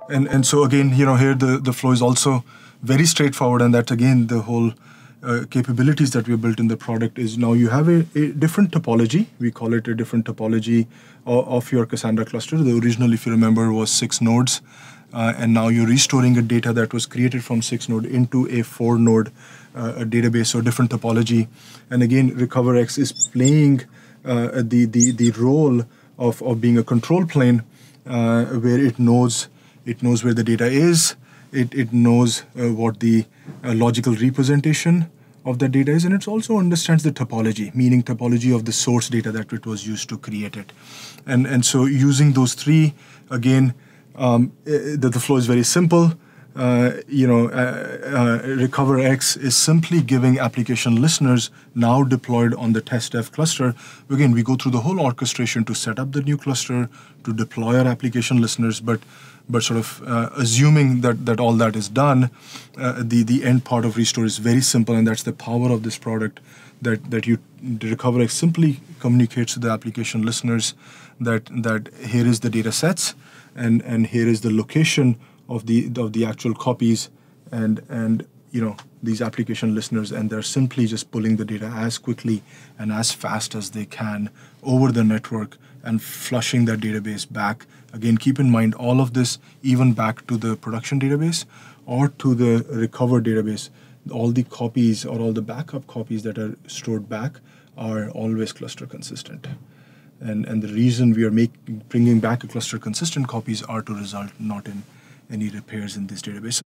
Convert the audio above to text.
And so again, here the flow is also very straightforward, and that's again the whole capabilities that we have built in the product is now you have a different topology. We call it a different topology of your Cassandra cluster. The original, if you remember, was 6 nodes, and now you're restoring a data that was created from 6 node into a 4 node a database, so different topology. And again, RecoverX is playing the role of being a control plane where it knows where the data is. It knows what the logical representation of that data is, and it also understands the topology, meaning topology of the source data that it was used to create it. And so using those three, again, the flow is very simple. RecoverX is simply giving application listeners now deployed on the test dev cluster. Again, we go through the whole orchestration to set up the new cluster, to deploy our application listeners, but sort of assuming that all that is done, the end part of restore is very simple, and that's the power of this product. The RecoverX simply communicates to the application listeners that here is the data sets, and here is the location of the actual copies, and these application listeners, and they're simply just pulling the data as quickly and as fast as they can over the network and flushing that database back. Again, keep in mind all of this even back to the production database or to the recover database. All the copies or all the backup copies that are stored back are always cluster consistent. And the reason we are bringing back a cluster consistent copies are to result not in any repairs in this database.